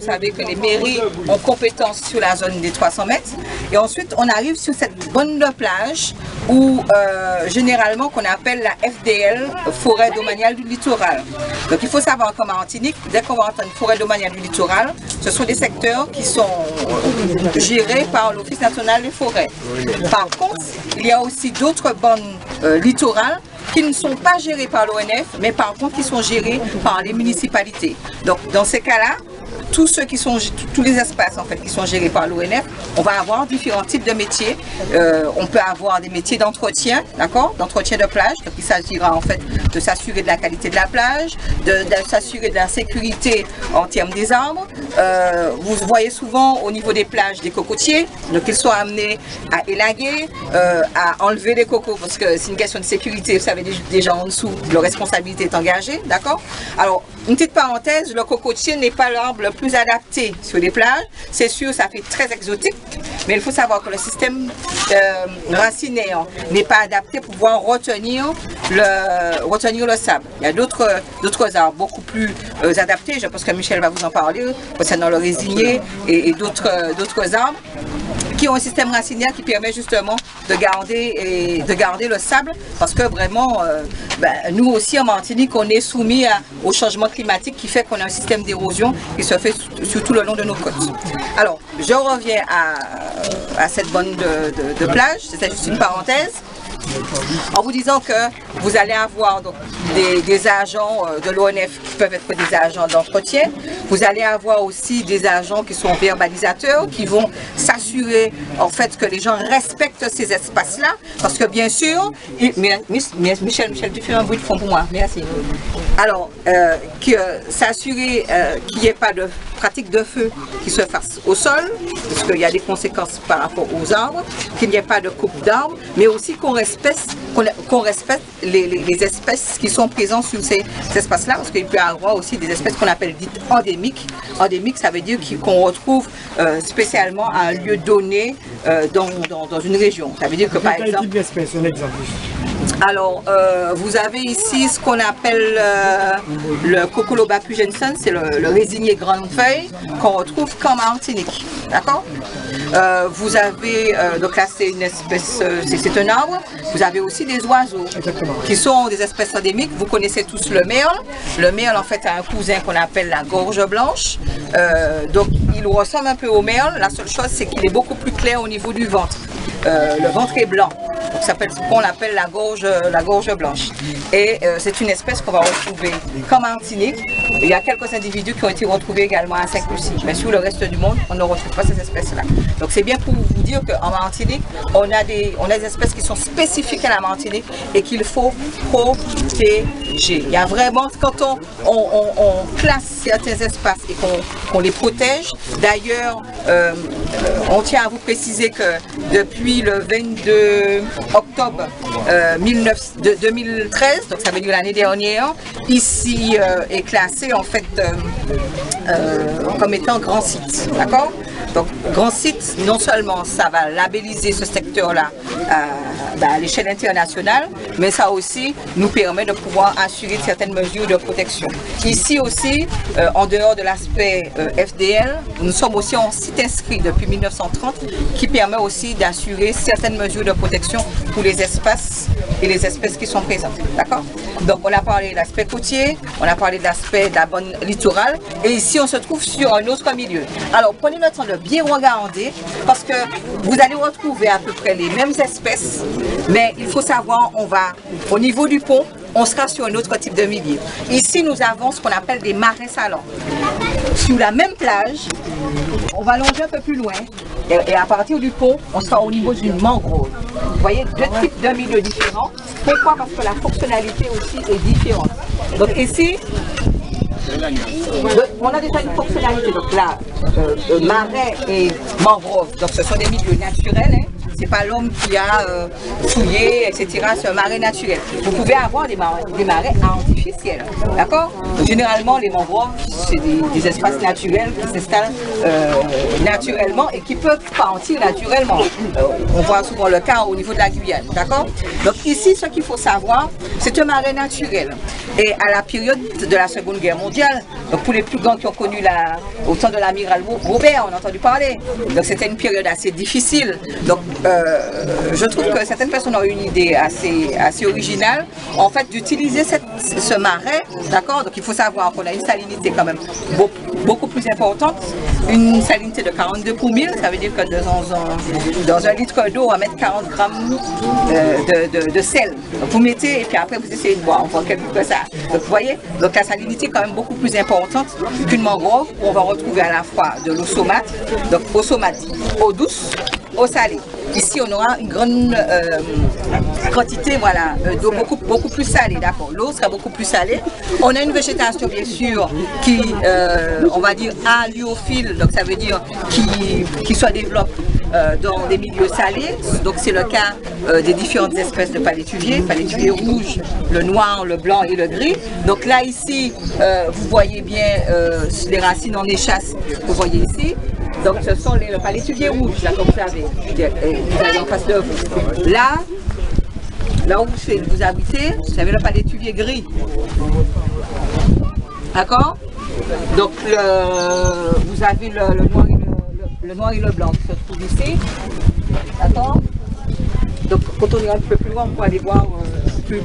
vous savez que les mairies ont compétence sur la zone des 300 mètres. Et ensuite, on arrive sur cette bande de plage où, généralement, qu'on appelle la FDL, forêt domaniale du littoral. Donc, il faut savoir qu'en Martinique, dès qu'on va entendre forêt domaniale du littoral, ce sont des secteurs qui sont gérés par l'Office national des forêts. Par contre, il y a aussi d'autres bandes littorales qui ne sont pas gérées par l'ONF, mais par contre qui sont gérées par les municipalités. Donc dans ces cas-là, tous les espaces en fait qui sont gérés par l'ONF, on va avoir différents types de métiers. On peut avoir des métiers d'entretien, d'accord, d'entretien de plage. Donc il s'agira en fait de s'assurer de la qualité de la plage, de s'assurer de la sécurité en termes des arbres. Vous voyez souvent au niveau des plages des cocotiers, donc ils sont amenés à élaguer, à enlever les cocos parce que c'est une question de sécurité. Vous savez déjà en dessous, leur responsabilité est engagée, d'accord. Alors une petite parenthèse, le cocotier n'est pas l'arbre le plus adapté sur les plages. C'est sûr, ça fait très exotique, mais il faut savoir que le système racinaire n'est pas adapté pour pouvoir retenir le sable. Il y a d'autres arbres beaucoup plus adaptés. Je pense que Michel va vous en parler concernant le résinier et d'autres arbres qui ont un système racinaire qui permet justement de garder le sable, parce que vraiment, nous aussi en Martinique, on est soumis au changement climatique qui fait qu'on a un système d'érosion qui se fait sur tout le long de nos côtes. Alors, je reviens à cette bande de plage, c'est juste une parenthèse, en vous disant que vous allez avoir donc, des agents de l'ONF qui peuvent être des agents d'entretien. Vous allez avoir aussi des agents qui sont verbalisateurs, qui vont s'assurer en fait que les gens respectent ces espaces-là, parce que bien sûr, Michel, tu fais un bruit de fond pour moi, merci. Alors, s'assurer qu'il n'y ait pas de pratique de feu qui se fasse au sol, parce qu'il y a des conséquences par rapport aux arbres, qu'il n'y ait pas de coupe d'arbres, mais aussi qu'on respecte les espèces qui sont présentes sur ces espaces-là, parce qu'il peut y avoir aussi des espèces qu'on appelle dites endémiques. Endémique, ça veut dire qu'on retrouve spécialement à un lieu donné dans une région. Ça veut dire que par exemple... Quel type d'espèce, un exemple? Alors, vous avez ici ce qu'on appelle le Cocolobacus jensen, c'est le résinier grande feuille qu'on retrouve qu'en Martinique, d'accord. Vous avez, donc là c'est une espèce, c'est un arbre. Vous avez aussi des oiseaux qui sont des espèces endémiques. Vous connaissez tous le merle. Le merle en fait a un cousin qu'on appelle la gorge blanche. Donc il ressemble un peu au merle. La seule chose c'est qu'il est beaucoup plus clair au niveau du ventre. Le ventre est blanc. Donc ça s'appelle ce qu'on appelle la gorge blanche. Et c'est une espèce qu'on va retrouver comme Martinique. Il y a quelques individus qui ont été retrouvés également à Saint-Lucie. Mais sur le reste du monde, on ne retrouve pas ces espèces-là. Donc c'est bien pour vous dire qu'en Martinique, on a des espèces qui sont spécifiques à la Martinique et qu'il faut protéger. Il y a vraiment, quand on classe certains espaces et qu'on les protège, d'ailleurs, on tient à vous préciser que depuis le 22 octobre 2013, donc ça veut dire l'année dernière, ici est classé en fait comme étant grand site, d'accord? Donc grand site, non seulement ça va labelliser ce secteur-là à l'échelle internationale, mais ça aussi nous permet de pouvoir assurer certaines mesures de protection. Ici aussi, en dehors de l'aspect FDL, nous sommes aussi en site inscrit depuis 1930 qui permet aussi d'assurer certaines mesures de protection pour les espaces et les espèces qui sont présentes. D'accord? Donc on a parlé de l'aspect côtier, on a parlé de l'aspect de la bande littorale, et ici on se trouve sur un autre milieu. Alors prenez le temps de bien regarder, parce que vous allez retrouver à peu près les mêmes espèces, mais il faut savoir, on va au niveau du pont, on sera sur un autre type de milieu. Ici nous avons ce qu'on appelle des marais salants. Sur la même plage, on va longer un peu plus loin, et à partir du pont, on sera au niveau d'une mangrove. Vous voyez, deux types de milieux différents. Pourquoi? Parce que la fonctionnalité aussi est différente. Donc ici, on a déjà une fonctionnalité. Donc là, marais et mangrove, donc ce sont des milieux naturels. Hein. C'est pas l'homme qui a fouillé, etc. C'est un marais naturel. Vous pouvez avoir des marais artificiels, d'accord? Généralement, les mangroves, c'est des espaces naturels qui s'installent naturellement et qui peuvent partir naturellement. On voit souvent le cas au niveau de la Guyane, d'accord? Donc ici, ce qu'il faut savoir, c'est un marais naturel. Et à la période de la Seconde Guerre mondiale, donc pour les plus grands qui ont connu au temps de l'amiral Robert, on a entendu parler. Donc c'était une période assez difficile. Donc je trouve que certaines personnes ont une idée assez originale, en fait, d'utiliser ce marais, d'accord. Donc il faut savoir qu'on a une salinité quand même beaucoup plus importante, une salinité de 42 pour 1000, ça veut dire que dans un litre d'eau, on va mettre 40 grammes de sel. Donc vous mettez et puis après vous essayez de boire, on voit quelque chose que ça. Donc vous voyez, donc la salinité est quand même beaucoup plus importante qu'une mangrove où on va retrouver à la fois de l'eau saumâtre, donc eau saumâtre, eau douce, eau salée. Ici, on aura une grande quantité voilà, d'eau beaucoup plus salée, d'accord. L'eau sera beaucoup plus salée. On a une végétation, bien sûr, qui, on va dire, haliophile, donc ça veut dire qui se développe dans des milieux salés. Donc c'est le cas des différentes espèces de palétuviers rouge, le noir, le blanc et le gris. Donc là, ici, vous voyez bien les racines en échasse, vous voyez ici. Donc ce sont les palétuviers rouges, là, comme vous savez, vous avez en face de vous. Là où vous habitez, vous avez le palétuvier gris. D'accord? Donc vous avez le noir et le blanc qui se trouvent ici. D'accord? Donc quand on est un peu plus loin, on peut aller voir plus